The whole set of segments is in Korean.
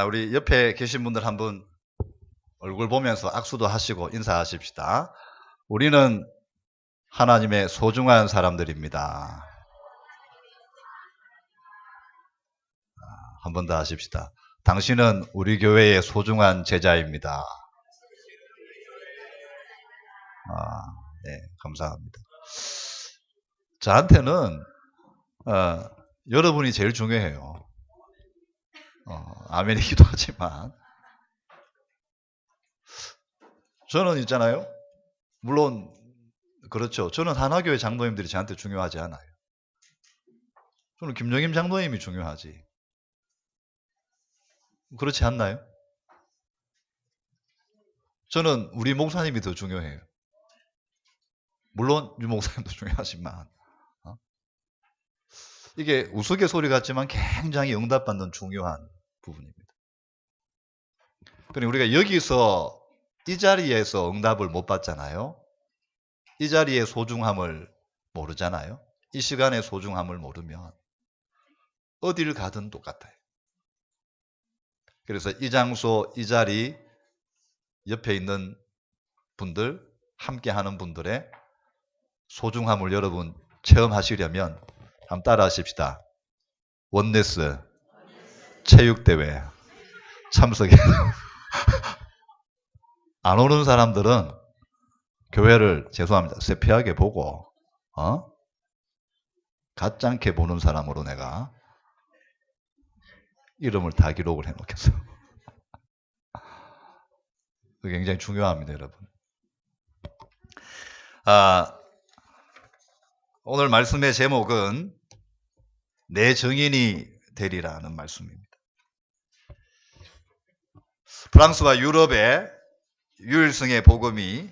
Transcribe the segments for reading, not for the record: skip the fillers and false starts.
우리 옆에 계신 분들 한번 얼굴 보면서 악수도 하시고 인사하십시다. 우리는 하나님의 소중한 사람들입니다. 한 번 더 하십시다. 당신은 우리 교회의 소중한 제자입니다. 네, 감사합니다. 저한테는 여러분이 제일 중요해요. 아멘이기도 하지만 저는 있잖아요. 물론 그렇죠. 저는 하나교회 장로님들이 저한테 중요하지 않아요. 저는 김정임 장로님이 중요하지. 그렇지 않나요? 저는 우리 목사님이 더 중요해요. 물론 유 목사님도 중요하지만 이게 우스갯소리 같지만 굉장히 응답받는 중요한 부분입니다. 그러니 우리가 여기서 이 자리에서 응답을 못 받잖아요. 이 자리의 소중함을 모르잖아요. 이 시간의 소중함을 모르면 어디를 가든 똑같아요. 그래서 이 장소, 이 자리 옆에 있는 분들, 함께 하는 분들의 소중함을 여러분 체험하시려면 한번 따라 하십시다. 원네스 체육대회 참석해. 안 오는 사람들은 교회를 죄송합니다. 세피하게 보고 가짜않게 보는 사람으로 내가 이름을 다 기록을 해놓겠어. 그게 굉장히 중요합니다, 여러분. 오늘 말씀의 제목은 내 증인이 되리라는 말씀입니다. 프랑스와 유럽의 유일성의 복음이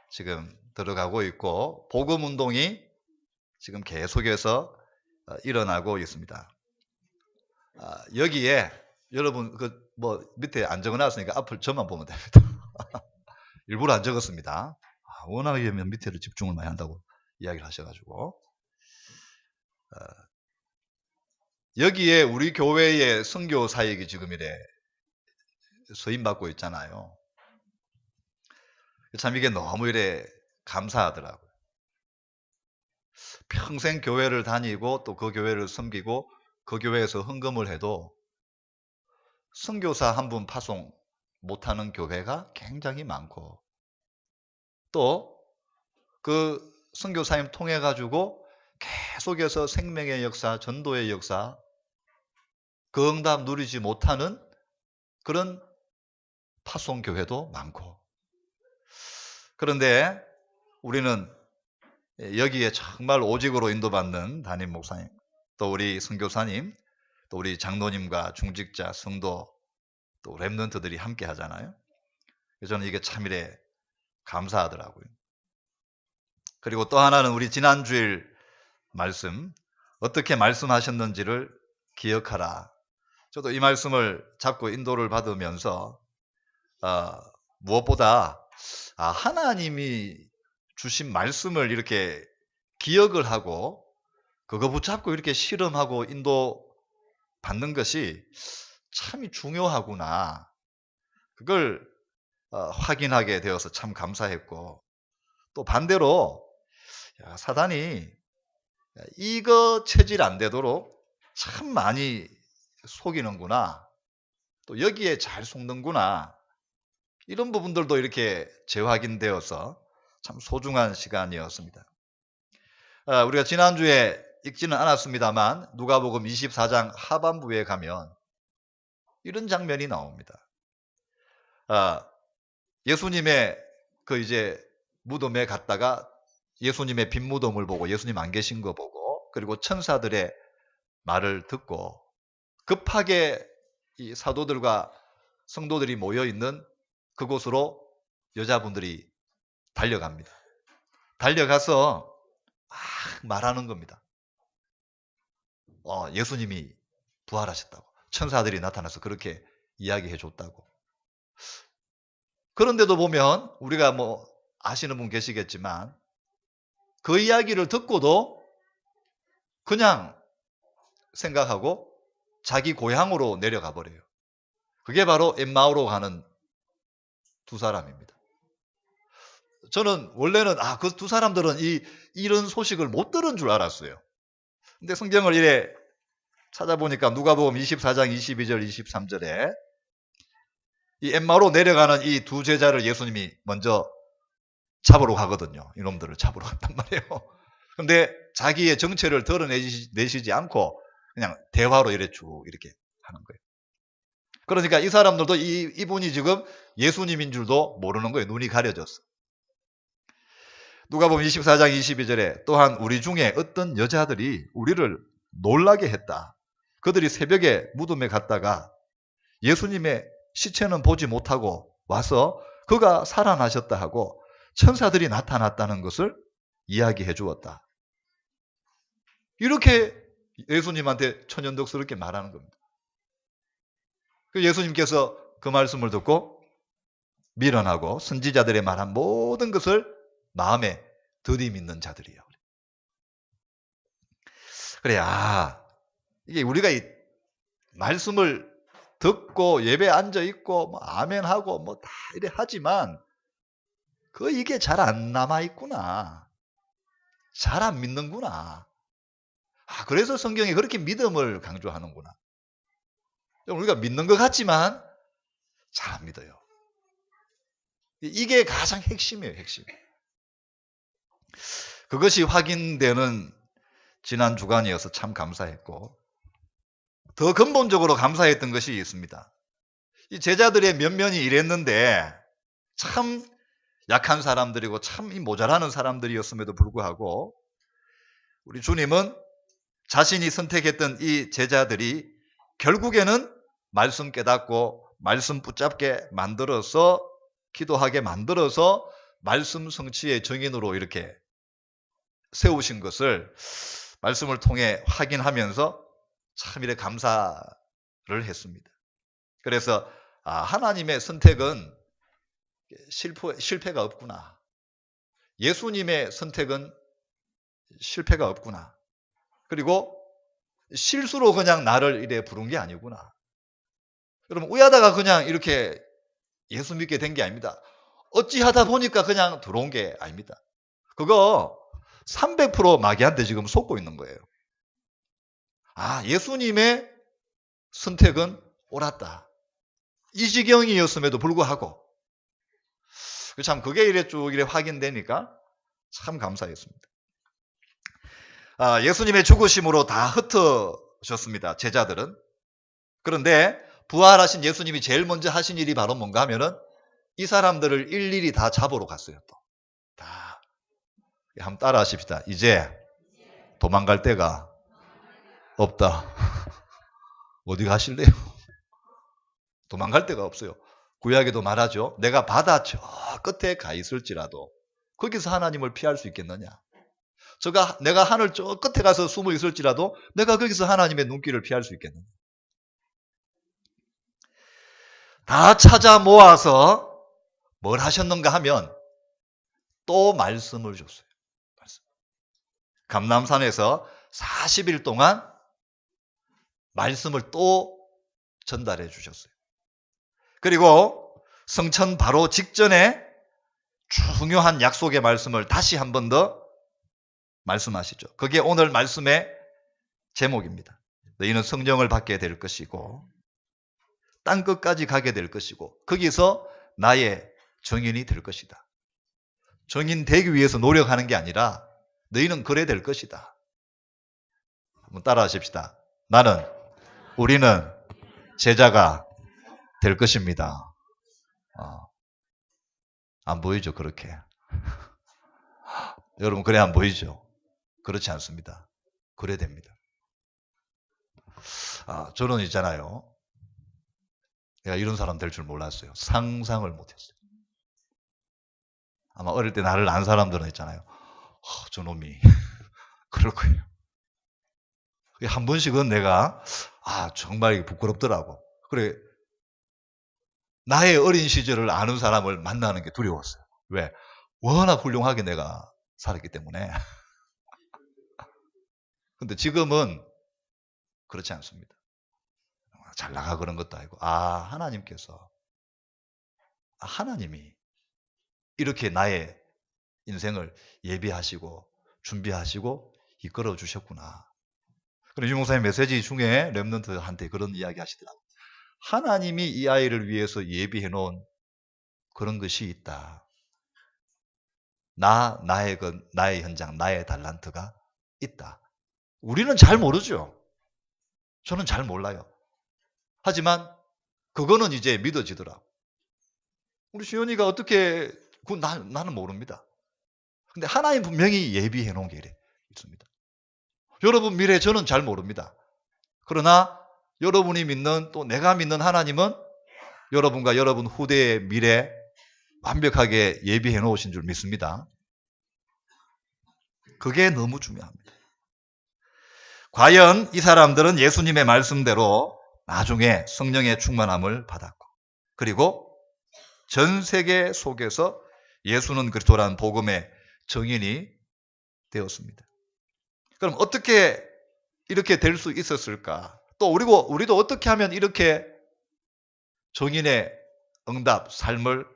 지금 들어가고 있고 복음 운동이 지금 계속해서 일어나고 있습니다. 여기에 여러분 뭐 밑에 안 적어놨으니까 앞을 저만 보면 됩니다. 일부러 안 적었습니다. 워낙에 밑에를 집중을 많이 한다고 이야기를 하셔가지고 여기에 우리 교회의 선교 사역이 지금 이래 서임받고 있잖아요. 참 이게 너무 이래 감사하더라고요. 평생 교회를 다니고 또 그 교회를 섬기고 그 교회에서 헌금을 해도 선교사 한 분 파송 못하는 교회가 굉장히 많고 또 그 선교사님 통해 가지고 계속해서 생명의 역사, 전도의 역사 그 응답 누리지 못하는 그런 파송 교회도 많고 그런데 우리는 여기에 정말 오직으로 인도받는 담임 목사님 또 우리 선교사님 또 우리 장로님과 중직자 성도 또 랩런트들이 함께 하잖아요. 그래서 저는 이게 참 이래 감사하더라고요. 그리고 또 하나는 우리 지난주일 말씀 어떻게 말씀하셨는지를 기억하라. 저도 이 말씀을 잡고 인도를 받으면서 무엇보다 하나님이 주신 말씀을 이렇게 기억을 하고 그거 붙잡고 이렇게 실험하고 인도 받는 것이 참 중요하구나. 그걸 확인하게 되어서 참 감사했고 또 반대로 사단이 이거 체질 안 되도록 참 많이 속이는구나. 또 여기에 잘 속는구나. 이런 부분들도 이렇게 재확인되어서 참 소중한 시간이었습니다. 우리가 지난주에 읽지는 않았습니다만 누가복음 24장 하반부에 가면 이런 장면이 나옵니다. 예수님의 그 이제 무덤에 갔다가 예수님의 빈 무덤을 보고 예수님 안 계신 거 보고 그리고 천사들의 말을 듣고 급하게 이 사도들과 성도들이 모여 있는 그곳으로 여자분들이 달려갑니다. 달려가서 막 말하는 겁니다. 예수님이 부활하셨다고. 천사들이 나타나서 그렇게 이야기해 줬다고. 그런데도 보면 우리가 뭐 아시는 분 계시겠지만 그 이야기를 듣고도 그냥 생각하고 자기 고향으로 내려가 버려요. 그게 바로 엠마오로 가는 두 사람입니다. 저는 원래는 그 두 사람들은 이런 소식을 못 들은 줄 알았어요. 근데 성경을 이래 찾아보니까 누가복음 24장 22절 23절에 이 엠마오로 내려가는 이 두 제자를 예수님이 먼저 잡으러 가거든요. 이놈들을 잡으러 갔단 말이에요. 근데 자기의 정체를 드러내시지 않고 그냥 대화로 이렇게 하는 거예요. 그러니까 이 사람들도 이분이 지금 예수님인 줄도 모르는 거예요. 눈이 가려졌어. 누가복음 24장 22절에 또한 우리 중에 어떤 여자들이 우리를 놀라게 했다. 그들이 새벽에 무덤에 갔다가 예수님의 시체는 보지 못하고 와서 그가 살아나셨다 하고 천사들이 나타났다는 것을 이야기해 주었다. 이렇게 예수님한테 천연덕스럽게 말하는 겁니다. 예수님께서 그 말씀을 듣고 미련하고 선지자들의 말한 모든 것을 마음에 들이밌는 자들이에요. 그래, 이게 우리가 이 말씀을 듣고 예배에 앉아있고 뭐 아멘하고 뭐 다 이래 하지만 이게 잘 안 남아있구나. 잘 안 믿는구나. 그래서 성경이 그렇게 믿음을 강조하는구나. 우리가 믿는 것 같지만 잘 안 믿어요. 이게 가장 핵심이에요, 핵심. 그것이 확인되는 지난 주간이어서 참 감사했고, 더 근본적으로 감사했던 것이 있습니다. 이 제자들의 면면이 이랬는데 참 약한 사람들이고 참 모자라는 사람들이었음에도 불구하고 우리 주님은 자신이 선택했던 이 제자들이 결국에는 말씀 깨닫고 말씀 붙잡게 만들어서 기도하게 만들어서 말씀 성취의 정인으로 이렇게 세우신 것을 말씀을 통해 확인하면서 참 이렇게 감사를 했습니다. 그래서 하나님의 선택은 실패가 없구나. 예수님의 선택은 실패가 없구나. 그리고 실수로 그냥 나를 이래 부른 게 아니구나. 여러분, 우야다가 그냥 이렇게 예수 믿게 된 게 아닙니다. 어찌하다 보니까 그냥 들어온 게 아닙니다. 그거 300% 마귀한테 지금 속고 있는 거예요. 예수님의 선택은 옳았다. 이 지경이었음에도 불구하고 참 그게 이래 쭉 이래 확인되니까 참 감사했습니다. 예수님의 죽으심으로 다 흩어졌습니다. 제자들은. 그런데 부활하신 예수님이 제일 먼저 하신 일이 바로 뭔가 하면은 이 사람들을 일일이 다 잡으러 갔어요. 또 다. 한번 따라 하십시다. 이제 도망갈 데가 없다. 어디 가실래요? 도망갈 데가 없어요. 구약에도 말하죠. 내가 바다 저 끝에 가 있을지라도 거기서 하나님을 피할 수 있겠느냐. 내가 하늘 저 끝에 가서 숨어 있을지라도 내가 거기서 하나님의 눈길을 피할 수 있겠느냐. 다 찾아 모아서 뭘 하셨는가 하면 또 말씀을 줬어요. 감람산에서 40일 동안 말씀을 또 전달해 주셨어요. 그리고 성천 바로 직전에 중요한 약속의 말씀을 다시 한 번 더 말씀하시죠. 그게 오늘 말씀의 제목입니다. 너희는 성령을 받게 될 것이고 땅끝까지 가게 될 것이고 거기서 나의 증인이 될 것이다. 증인 되기 위해서 노력하는 게 아니라 너희는 그래 될 것이다. 한번 따라 하십시다. 우리는 제자가 될 것입니다. 안 보이죠, 그렇게. 여러분, 그래 안 보이죠? 그렇지 않습니다. 그래 됩니다. 저는 있잖아요. 내가 이런 사람 될 줄 몰랐어요. 상상을 못했어요. 아마 어릴 때 나를 안 사람들은 있잖아요. 저놈이 그럴 거예요. 한 번씩은 내가 정말 부끄럽더라고. 그래, 나의 어린 시절을 아는 사람을 만나는 게 두려웠어요. 왜? 워낙 훌륭하게 내가 살았기 때문에. 근데 지금은 그렇지 않습니다. 잘 나가 그런 것도 아니고, 하나님이 이렇게 나의 인생을 예비하시고 준비하시고 이끌어 주셨구나. 그럼 유목사님 메시지 중에 렘넌트한테 그런 이야기 하시더라고요. 하나님이 이 아이를 위해서 예비해 놓은 그런 것이 있다. 나의 현장, 나의 달란트가 있다. 우리는 잘 모르죠. 저는 잘 몰라요. 하지만 그거는 이제 믿어지더라고. 우리 시연이가 어떻게, 나는 모릅니다. 근데 하나님 분명히 예비해 놓은 게 있습니다. 여러분 미래 저는 잘 모릅니다. 그러나 여러분이 믿는, 또 내가 믿는 하나님은 여러분과 여러분 후대의 미래 완벽하게 예비해 놓으신 줄 믿습니다. 그게 너무 중요합니다. 과연 이 사람들은 예수님의 말씀대로 나중에 성령의 충만함을 받았고, 그리고 전 세계 속에서 예수는 그리스도라는 복음의 증인이 되었습니다. 그럼 어떻게 이렇게 될 수 있었을까? 또 우리도 어떻게 하면 이렇게 증인의 응답, 삶을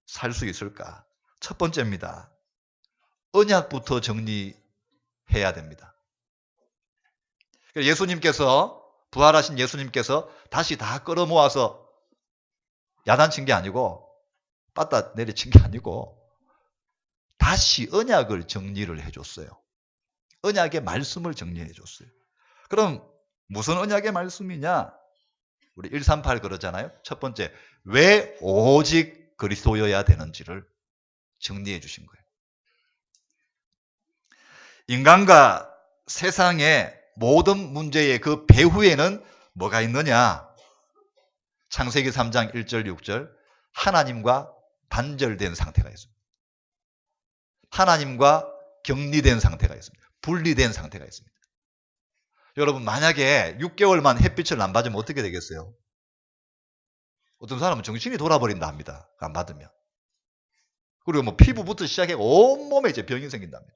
살 수 있을까? 첫 번째입니다. 언약부터 정리해야 됩니다. 예수님께서, 부활하신 예수님께서 다시 다 끌어모아서 야단친 게 아니고, 빠따 내리친 게 아니고, 다시 언약을 정리를 해줬어요. 언약의 말씀을 정리해줬어요. 그럼 무슨 언약의 말씀이냐? 우리 138 그러잖아요. 첫 번째, 왜 오직 그리스도여야 되는지를 정리해 주신 거예요. 인간과 세상의 모든 문제의 그 배후에는 뭐가 있느냐? 창세기 3장 1절 6절, 하나님과 단절된 상태가 있습니다. 하나님과 격리된 상태가 있습니다. 분리된 상태가 있습니다. 여러분 만약에 6개월만 햇빛을 안 받으면 어떻게 되겠어요? 어떤 사람은 정신이 돌아버린다 합니다. 안 받으면. 그리고 뭐 피부부터 시작해 온몸에 이제 병이 생긴답니다.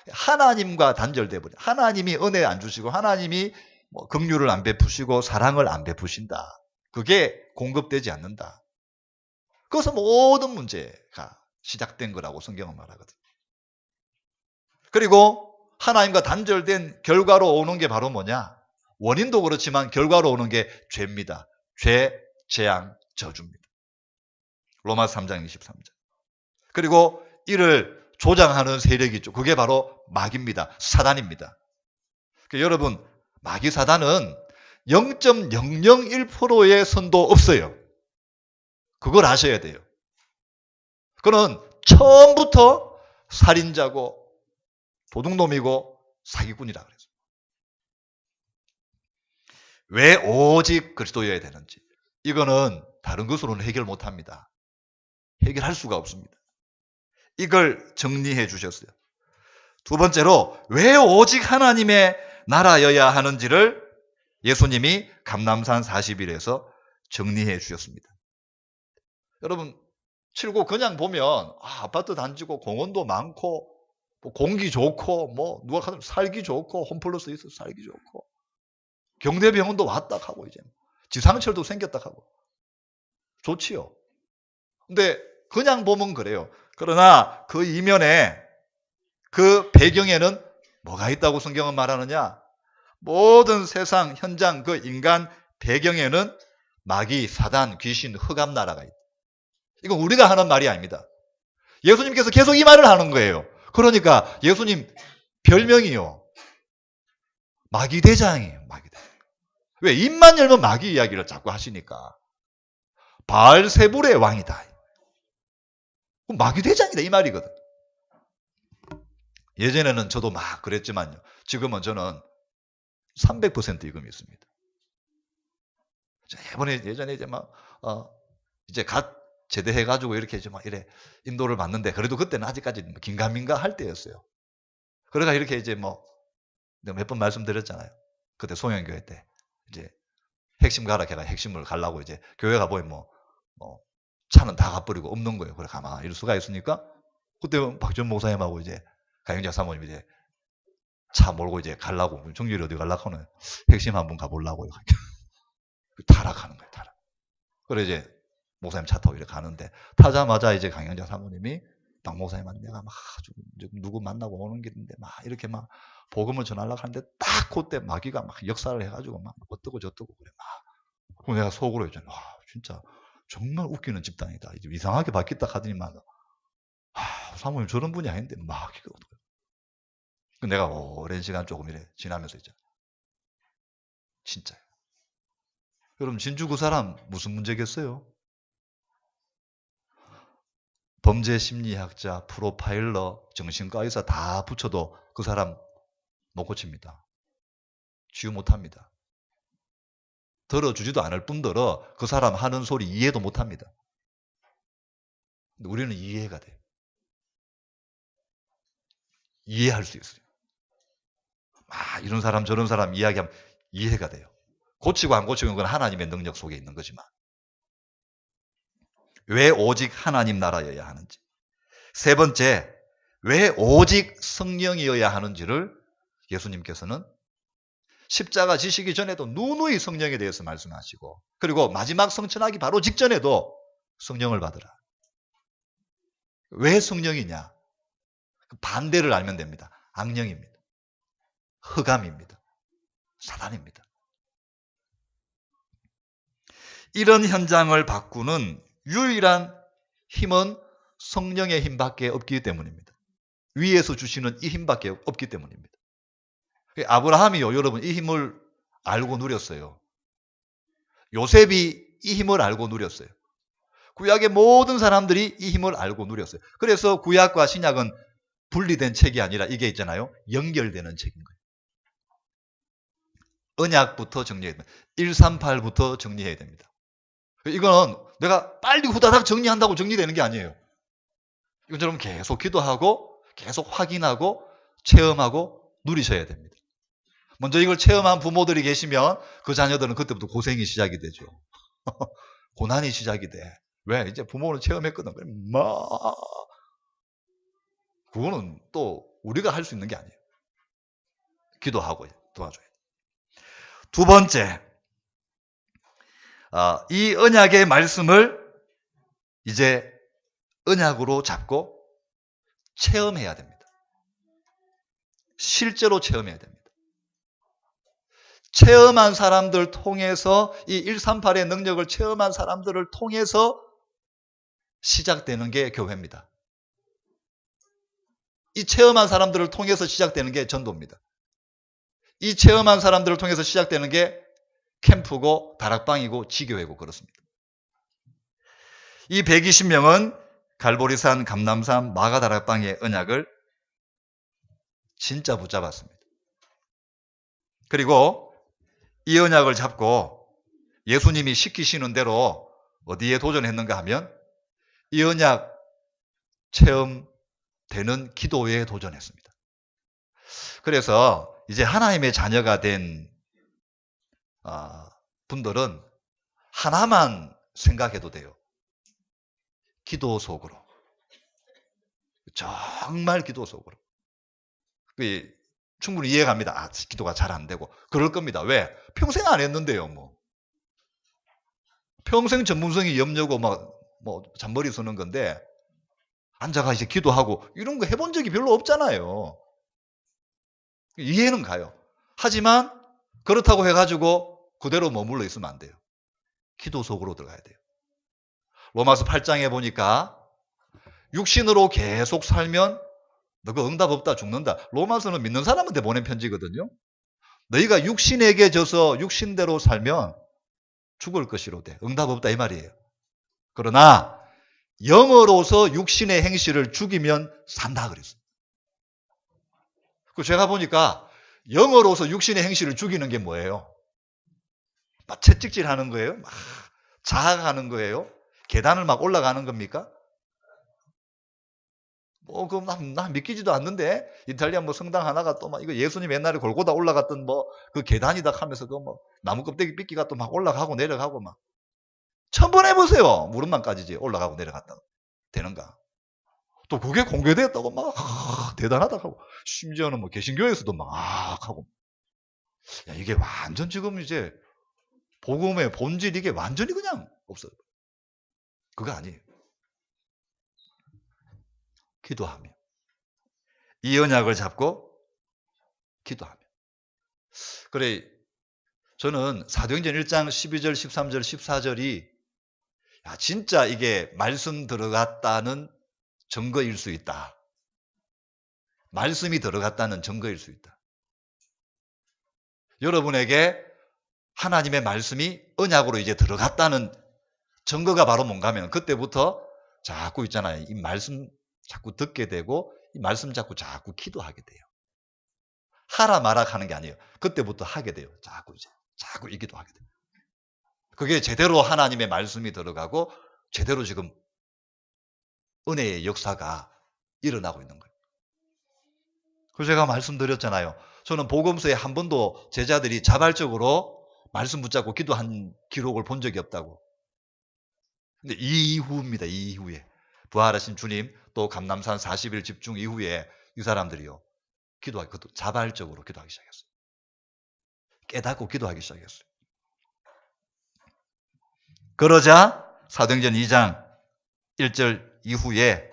하나님과 단절돼 버려. 하나님이 은혜 안 주시고 하나님이 뭐 긍휼을 안 베푸시고 사랑을 안 베푸신다. 그게 공급되지 않는다. 그것은 모든 문제가 시작된 거라고 성경은 말하거든요. 그리고 하나님과 단절된 결과로 오는 게 바로 뭐냐? 원인도 그렇지만 결과로 오는 게 죄입니다. 죄, 재앙, 저주입니다. 로마서 3장 23절. 그리고 이를 조장하는 세력이 있죠. 그게 바로 마귀입니다. 사단입니다. 여러분, 마귀 사단은 0.001%의 선도 없어요. 그걸 아셔야 돼요. 그는 처음부터 살인자고 도둑놈이고 사기꾼이라 그랬어요. 왜 오직 그리스도여야 되는지. 이거는 다른 것으로는 해결 못합니다. 해결할 수가 없습니다. 이걸 정리해 주셨어요. 두 번째로 왜 오직 하나님의 나라여야 하는지를 예수님이 감람산 40일에서 정리해 주셨습니다. 여러분 칠고 그냥 보면 아파트 단지고 공원도 많고 뭐 공기 좋고 뭐 누가 가면 살기 좋고 홈플러스 있어 살기 좋고 경대병원도 왔다 하고 이제 지상철도 생겼다 하고 좋지요. 근데 그냥 보면 그래요. 그러나 그 이면에 그 배경에는 뭐가 있다고 성경은 말하느냐? 모든 세상 현장 그 인간 배경에는 마귀, 사단, 귀신, 흑암 나라가 있다. 이건 우리가 하는 말이 아닙니다. 예수님께서 계속 이 말을 하는 거예요. 그러니까 예수님 별명이요. 마귀 대장이에요. 마귀 대장. 왜? 입만 열면 마귀 이야기를 자꾸 하시니까. 바알세불의 왕이다. 마귀 대장이다 이 말이거든. 예전에는 저도 막 그랬지만요. 지금은 저는 300% 이거 믿습니다. 예전에 이제 막 이제 갓 제대해가지고 이렇게 막 이래 인도를 받는데 그래도 그때는 아직까지 긴가민가 할 때였어요. 그러니까 이렇게 이제 뭐 내가 몇 번 말씀드렸잖아요. 그때 송영교회 때 이제 핵심 가라 걔가 핵심을 가려고 이제 교회 가보면 뭐 차는 다 가버리고 없는 거예요. 그래 가만 이럴 수가 있으니까 그때 박전 목사님하고 이제 가영자 사모님 이제 차 몰고 이제 가려고. 정렬이 어디 가려고 하는 핵심 한번 가보려고요. 타락하는 거예요, 타락. 그래 이제 목사님 차 타고 이렇게 가는데 타자마자 이제 강영자 사모님이 박 목사님한테 내가 막 누구 만나고 오는 길인데 막 이렇게 막 복음을 전하려고 하는데 딱 그때 마귀가 막 역사를 해가지고 막 어떠고 저떠고 그래 막. 그럼 내가 속으로 했잖아. 와 진짜 정말 웃기는 집단이다. 이제 이상하게 바뀌었다 하더니만 사모님 저런 분이 아닌데 막 내가 오랜 시간 조금 이래 지나면서 있잖아. 진짜요. 여러분 진주 그 사람 무슨 문제겠어요? 범죄 심리학자, 프로파일러, 정신과 의사 다 붙여도 그 사람 못 고칩니다. 치유 못합니다. 들어주지도 않을 뿐더러 그 사람 하는 소리 이해도 못합니다. 근데 우리는 이해가 돼요. 이해할 수 있어요. 이런 사람 저런 사람 이야기하면 이해가 돼요. 고치고 안 고치고 그건 하나님의 능력 속에 있는 거지만 왜 오직 하나님 나라여야 하는지, 세 번째 왜 오직 성령이어야 하는지를 예수님께서는 십자가 지시기 전에도 누누이 성령에 대해서 말씀하시고 그리고 마지막 성천하기 바로 직전에도 성령을 받으라. 왜 성령이냐? 반대를 알면 됩니다. 악령입니다. 흑암입니다. 사단입니다. 이런 현장을 바꾸는 유일한 힘은 성령의 힘밖에 없기 때문입니다. 위에서 주시는 이 힘밖에 없기 때문입니다. 아브라함이요, 여러분 이 힘을 알고 누렸어요. 요셉이 이 힘을 알고 누렸어요. 구약의 모든 사람들이 이 힘을 알고 누렸어요. 그래서 구약과 신약은 분리된 책이 아니라 이게 있잖아요. 연결되는 책인 거예요. 언약부터 정리해야 됩니다. 138부터 정리해야 됩니다. 이거는 내가 빨리 후다닥 정리한다고 정리되는 게 아니에요. 이것처럼 계속 기도하고 계속 확인하고 체험하고 누리셔야 됩니다. 먼저 이걸 체험한 부모들이 계시면 그 자녀들은 그때부터 고생이 시작이 되죠. 고난이 시작이 돼. 왜? 이제 부모는 체험했거든. 그거는 또 우리가 할 수 있는 게 아니에요. 기도하고 도와줘야 돼. 두 번째, 이 언약의 말씀을 이제 언약으로 잡고 체험해야 됩니다. 실제로 체험해야 됩니다. 체험한 사람들 통해서 이 138의 능력을 체험한 사람들을 통해서 시작되는 게 교회입니다. 이 체험한 사람들을 통해서 시작되는 게 전도입니다. 이 체험한 사람들을 통해서 시작되는 게 캠프고 다락방이고 지교회고 그렇습니다. 이 120명은 갈보리산, 감남산, 마가다락방의 언약을 진짜 붙잡았습니다. 그리고 이 언약을 잡고 예수님이 시키시는 대로 어디에 도전했는가 하면 이 언약 체험되는 기도에 도전했습니다. 그래서 이제 하나님의 자녀가 된 분들은 하나만 생각해도 돼요. 기도 속으로. 정말 기도 속으로. 충분히 이해갑니다. 기도가 잘 안 되고. 그럴 겁니다. 왜? 평생 안 했는데요, 뭐. 평생 전문성이 염려고 잔머리 쓰는 건데, 앉아가 이제 기도하고, 이런 거 해본 적이 별로 없잖아요. 이해는 가요. 하지만, 그렇다고 해가지고, 그대로 머물러 있으면 안 돼요. 기도 속으로 들어가야 돼요. 로마서 8장에 보니까, 육신으로 계속 살면, 너가 응답 없다 죽는다. 로마서는 믿는 사람한테 보낸 편지거든요. 너희가 육신에게 져서 육신대로 살면 죽을 것이로되 응답 없다 이 말이에요. 그러나 영으로서 육신의 행실을 죽이면 산다 그랬어요. 제가 보니까 영으로서 육신의 행실을 죽이는 게 뭐예요? 막 채찍질하는 거예요? 막 자학하는 거예요? 계단을 막 올라가는 겁니까? 난 믿기지도 않는데, 이탈리아 성당 하나가 또 이거 예수님 옛날에 골고다 올라갔던 그 계단이다 하면서 나무 껍데기 삐끼가 또 막 올라가고 내려가고 처음 번 해보세요. 무릎만 까지지 올라가고 내려갔다. 되는가? 또 그게 공개되었다고 막 대단하다 하고, 심지어는 뭐 개신교에서도 막 하고, 야, 이게 완전 지금 이제 복음의 본질, 이게 완전히 그냥 없어요. 그거 아니에요. 기도하며, 이 언약을 잡고 기도하며. 그래, 저는 사도행전 1장 12절, 13절, 14절이 야, 진짜 이게 말씀 들어갔다는 증거일 수 있다. 말씀이 들어갔다는 증거일 수 있다. 여러분에게 하나님의 말씀이 언약으로 이제 들어갔다는 증거가 바로 뭔가 하면, 그때부터 자꾸 있잖아요. 이 말씀 자꾸 듣게 되고, 이 말씀 자꾸 기도하게 돼요. 하라 마라 하는 게 아니에요. 그때부터 하게 돼요. 자꾸 이 기도하게 돼요. 그게 제대로 하나님의 말씀이 들어가고 제대로 지금 은혜의 역사가 일어나고 있는 거예요. 그래서 제가 말씀드렸잖아요. 저는 복음서에 한 번도 제자들이 자발적으로 말씀 붙잡고 기도한 기록을 본 적이 없다고. 근데 이후입니다. 이후에 부활하신 주님, 또 감남산 40일 집중 이후에 이 사람들이요, 그것도 자발적으로 기도하기 시작했어요. 깨닫고 기도하기 시작했어요. 그러자 사도행전 2장 1절 이후에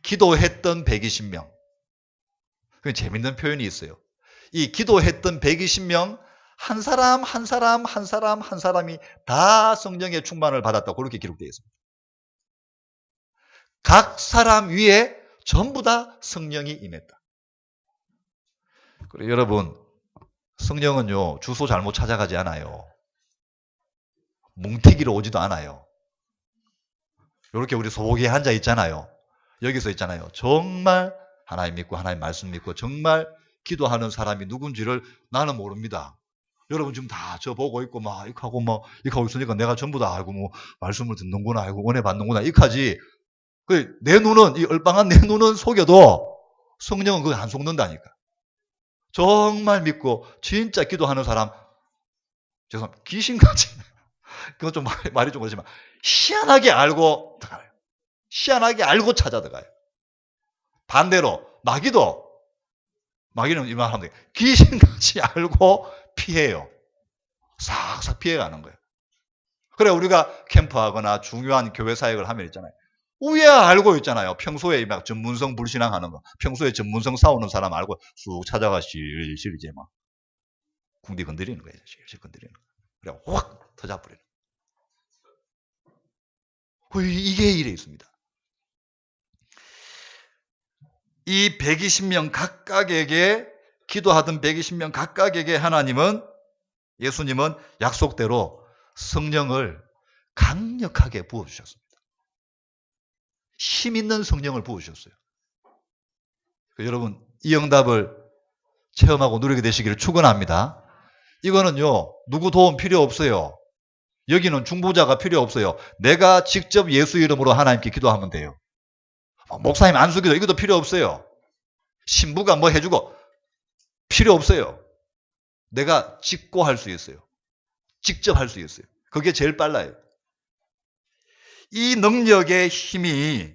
기도했던 120명. 재밌는 표현이 있어요. 이 기도했던 120명 한 사람이 다 성령의 충만을 받았다고 그렇게 기록되어 있습니다. 각 사람 위에 전부 다 성령이 임했다. 그래, 여러분, 성령은요, 주소 잘못 찾아가지 않아요. 뭉태기로 오지도 않아요. 이렇게 우리 소복에 앉아 있잖아요. 여기서 있잖아요. 정말 하나님 믿고 하나님 말씀 믿고 정말 기도하는 사람이 누군지를 나는 모릅니다. 여러분 지금 다 저 보고 있고 막 이렇게 하고 있으니까 내가 전부 다 알고 뭐 말씀을 듣는구나, 알고 은혜 받는구나 이렇게 하지. 내 눈은, 이 얼빵한 내 눈은 속여도 성령은 그거 안 속는다니까. 정말 믿고 진짜 기도하는 사람, 죄송합니다, 귀신같이, 그건 좀 말이 좀 그렇지만 희한하게 알고 들어가요. 희한하게 알고 찾아 들어가요. 반대로 마귀는 이 말 하면 돼요. 귀신같이 알고 피해요. 싹싹 피해가는 거예요. 그래, 우리가 캠프하거나 중요한 교회 사역을 하면 있잖아요. 왜 알고 있잖아요. 평소에 막 전문성 불신앙하는 거, 평소에 전문성 싸우는 사람 알고 쑥 찾아가 실실 이제 막 궁디 건드리는 거예요. 실실 건드리는 거. 그래, 확 터져버리는 거예요. 이게 일에 있습니다. 이 120명 각각에게, 기도하던 120명 각각에게 예수님은 약속대로 성령을 강력하게 부어주셨습니다. 힘 있는 성령을 부어주셨어요. 여러분, 이 응답을 체험하고 누리게 되시기를 축원합니다. 이거는요, 누구 도움 필요 없어요. 여기는 중보자가 필요 없어요. 내가 직접 예수 이름으로 하나님께 기도하면 돼요. 목사님 안수기도 이것도 필요 없어요. 신부가 뭐 해주고 필요 없어요. 내가 직고 할 수 있어요. 직접 할 수 있어요. 그게 제일 빨라요. 이 능력의 힘이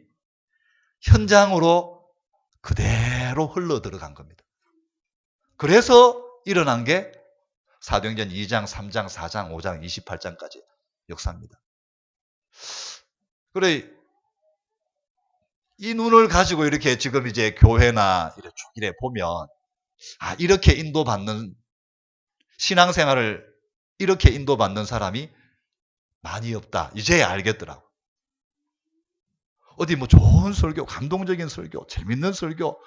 현장으로 그대로 흘러 들어간 겁니다. 그래서 일어난 게 사도행전 2장, 3장, 4장, 5장, 28장까지 역사입니다. 그래, 이 눈을 가지고 이렇게 지금 이제 교회나 이렇게 보면, 이렇게 인도받는, 신앙생활을 이렇게 인도받는 사람이 많이 없다. 이제 알겠더라고. 어디 뭐 좋은 설교, 감동적인 설교, 재밌는 설교,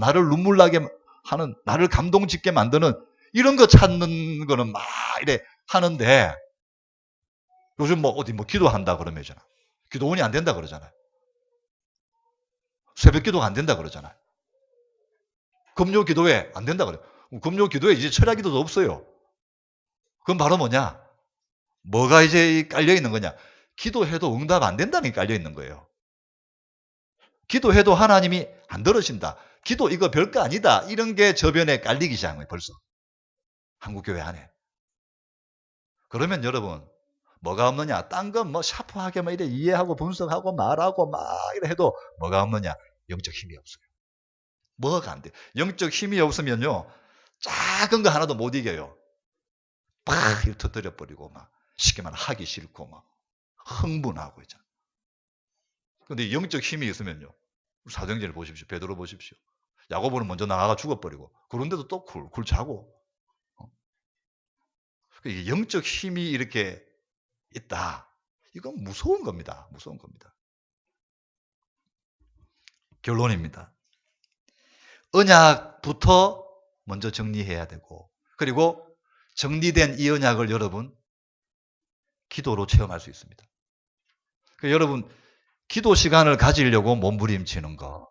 나를 눈물 나게 하는, 나를 감동 짓게 만드는 이런 거 찾는 거는 막 이래 하는데, 요즘 뭐 어디 뭐 기도한다 그러면 있잖아. 기도원이 안 된다 그러잖아요. 새벽 기도가 안 된다 그러잖아요. 금요 기도회 안 된다 그래요. 금요 기도회 이제 철야 기도도 없어요. 그건 바로 뭐냐? 뭐가 이제 깔려 있는 거냐? 기도해도 응답 안 된다는 게 깔려 있는 거예요. 기도해도 하나님이 안 들으신다. 기도 이거 별거 아니다. 이런 게 저변에 깔리기 시작한 거예요. 벌써. 한국교회 안에. 그러면 여러분, 뭐가 없느냐? 딴 건 뭐 샤프하게 뭐 이래 이해하고 분석하고 말하고 막 이래 해도 뭐가 없느냐? 영적 힘이 없어요. 뭐가 안 돼? 영적 힘이 없으면요, 작은 거 하나도 못 이겨요. 팍 이렇게 터뜨려 버리고 막 쉽게 말하면 하기 싫고 막 흥분하고 있잖아. 근데 영적 힘이 있으면요, 사도행전을 보십시오. 베드로 보십시오. 야고보는 먼저 나가가 죽어버리고 그런데도 또 굴굴 자고. 이게 영적 힘이 이렇게 있다. 이건 무서운 겁니다. 무서운 겁니다. 결론입니다. 언약부터 먼저 정리해야 되고, 그리고 정리된 이 언약을 여러분 기도로 체험할 수 있습니다. 여러분 기도 시간을 가지려고 몸부림치는 거,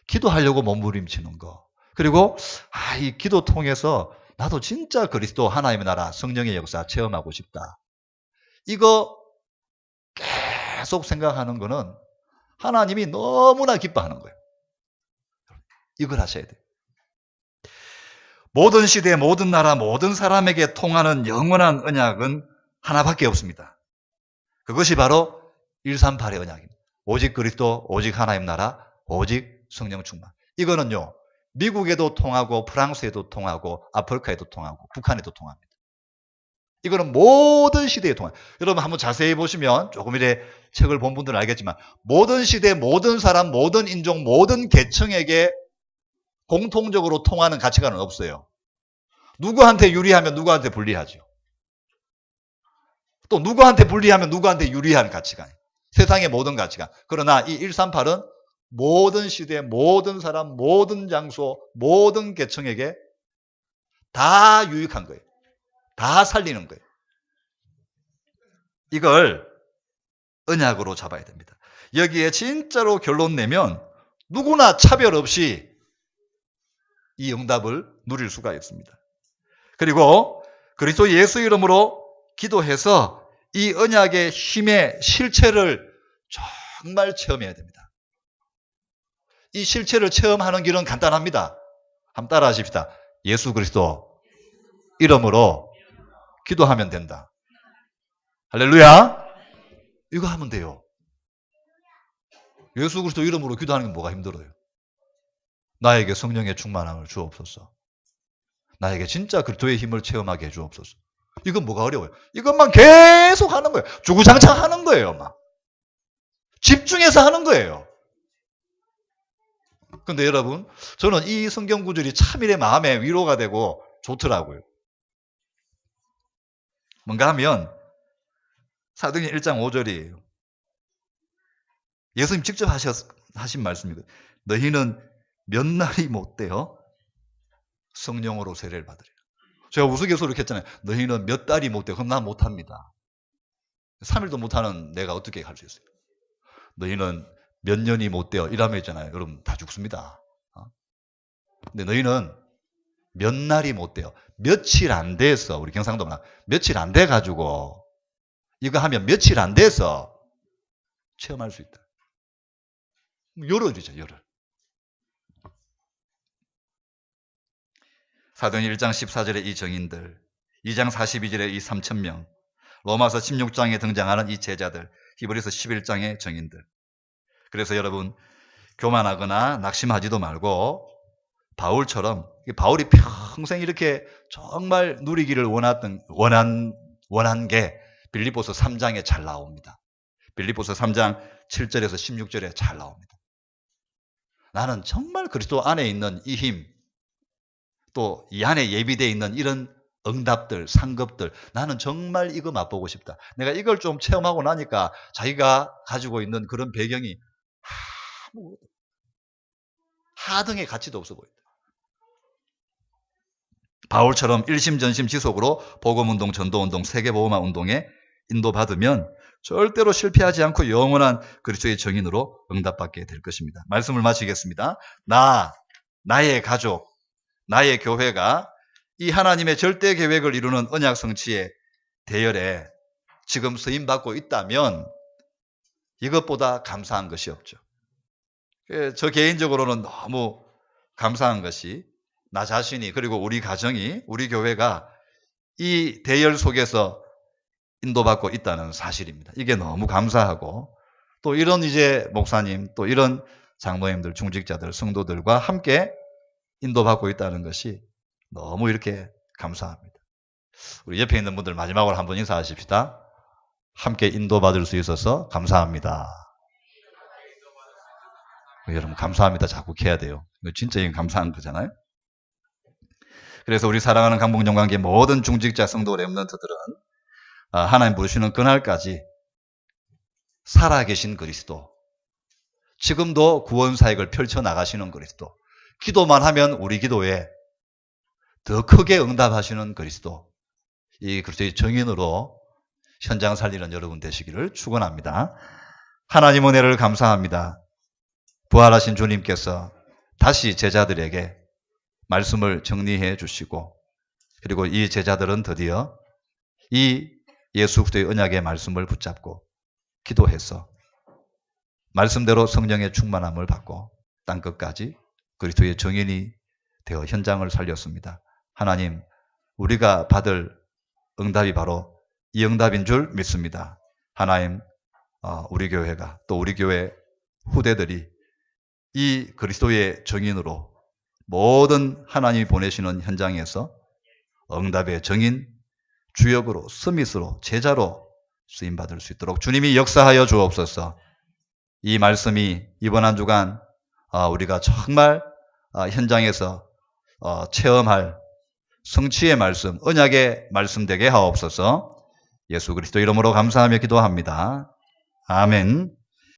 기도하려고 몸부림치는 거, 그리고 이 기도 통해서 나도 진짜 그리스도 하나님의 나라 성령의 역사 체험하고 싶다. 이거 계속 생각하는 거는 하나님이 너무나 기뻐하는 거예요. 이걸 하셔야 돼요. 모든 시대, 모든 나라, 모든 사람에게 통하는 영원한 언약은 하나밖에 없습니다. 그것이 바로 138의 언약입니다. 오직 그리스도, 오직 하나님 나라, 오직 성령 충만. 이거는요, 미국에도 통하고 프랑스에도 통하고 아프리카에도 통하고 북한에도 통합니다. 이거는 모든 시대에 통합니다. 여러분 한번 자세히 보시면 조금 이래 책을 본 분들은 알겠지만 모든 시대, 모든 사람, 모든 인종, 모든 계층에게 공통적으로 통하는 가치관은 없어요. 누구한테 유리하면 누구한테 불리하죠. 또 누구한테 불리하면 누구한테 유리한 가치관. 세상의 모든 가치관. 그러나 이 138은 모든 시대, 모든 사람, 모든 장소, 모든 계층에게 다 유익한 거예요. 다 살리는 거예요. 이걸 언약으로 잡아야 됩니다. 여기에 진짜로 결론 내면 누구나 차별 없이 이 응답을 누릴 수가 있습니다. 그리고 그리스도 예수 이름으로 기도해서 이 언약의 힘의 실체를 정말 체험해야 됩니다. 이 실체를 체험하는 길은 간단합니다. 한번 따라 하십시다. 예수 그리스도 이름으로 기도하면 된다. 할렐루야. 이거 하면 돼요. 예수 그리스도 이름으로 기도하는 게 뭐가 힘들어요? 나에게 성령의 충만함을 주옵소서. 나에게 진짜 그리스도의 힘을 체험하게 해주옵소서. 이건 뭐가 어려워요? 이것만 계속 하는 거예요. 주구장창 하는 거예요. 막 집중해서 하는 거예요. 근데 여러분, 저는 이 성경 구절이 참 이래 마음에 위로가 되고 좋더라고요. 뭔가 하면 사도행전 1장 5절이에요. 예수님 직접 하신 말씀이거든요. 너희는 몇 날이 못되어 성령으로 세례를 받으리라. 제가 우스갯소리로 이렇게 했잖아요. 너희는 몇 달이 못되어. 그럼 난 못합니다. 3일도 못하는 내가 어떻게 할 수 있어요? 너희는 몇 년이 못되어 이라며 있잖아요. 여러분 다 죽습니다. 근데 너희는 몇 날이 못되어. 며칠 안 돼서, 우리 경상도 말 며칠 안 돼가지고 이거 하면 며칠 안 돼서 체험할 수 있다. 열흘이죠, 열흘. 사도행전 1장 14절의 이 정인들, 2장 42절의 이 3,000명, 로마서 16장에 등장하는 이 제자들, 히브리서 11장의 정인들. 그래서 여러분 교만하거나 낙심하지도 말고 바울처럼, 바울이 평생 이렇게 정말 누리기를 원한 게 빌립보서 3장에 잘 나옵니다. 빌립보서 3장 7절에서 16절에 잘 나옵니다. 나는 정말 그리스도 안에 있는 이 힘, 또 이 안에 예비되어 있는 이런 응답들, 상급들, 나는 정말 이거 맛보고 싶다. 내가 이걸 좀 체험하고 나니까 자기가 가지고 있는 그런 배경이 하등의 가치도 없어 보인다. 바울처럼 일심전심 지속으로 복음운동, 전도운동, 세계보험화 운동에 인도받으면 절대로 실패하지 않고 영원한 그리스도의 정인으로 응답받게 될 것입니다. 말씀을 마치겠습니다. 나의 가족, 나의 교회가 이 하나님의 절대 계획을 이루는 언약 성취의 대열에 지금 쓰임받고 있다면 이것보다 감사한 것이 없죠. 저 개인적으로는 너무 감사한 것이 나 자신이, 그리고 우리 가정이, 우리 교회가 이 대열 속에서 인도받고 있다는 사실입니다. 이게 너무 감사하고 또 이런 이제 목사님 또 이런 장로님들, 중직자들, 성도들과 함께 인도받고 있다는 것이 너무 이렇게 감사합니다. 우리 옆에 있는 분들 마지막으로 한번 인사하십시다. 함께 인도받을 수 있어서 감사합니다. 여러분 감사합니다 자꾸 해야 돼요. 이거 진짜 감사한 거잖아요. 그래서 우리 사랑하는 강북용관계 모든 중직자 성도 렘넌트들은 하나님 부르시는 그날까지 살아계신 그리스도, 지금도 구원사역을 펼쳐나가시는 그리스도, 기도만 하면 우리 기도에 더 크게 응답하시는 그리스도, 이 그리스도의 정인으로 현장 살리는 여러분 되시기를 축원합니다. 하나님 은혜를 감사합니다. 부활하신 주님께서 다시 제자들에게 말씀을 정리해 주시고 그리고 이 제자들은 드디어 이 예수 그리스도의 언약의 말씀을 붙잡고 기도해서 말씀대로 성령의 충만함을 받고 땅끝까지 그리스도의 정인이 되어 현장을 살렸습니다. 하나님, 우리가 받을 응답이 바로 이 응답인 줄 믿습니다. 하나님, 우리 교회가 또 우리 교회 후대들이 이 그리스도의 정인으로 모든 하나님이 보내시는 현장에서 응답의 정인, 주역으로, 스미스로, 제자로 쓰임받을 수 있도록 주님이 역사하여 주옵소서. 이 말씀이 이번 한 주간 우리가 정말 현장에서 체험할 성취의 말씀, 언약의 말씀 되게 하옵소서. 예수 그리스도 이름으로 감사하며 기도합니다. 아멘.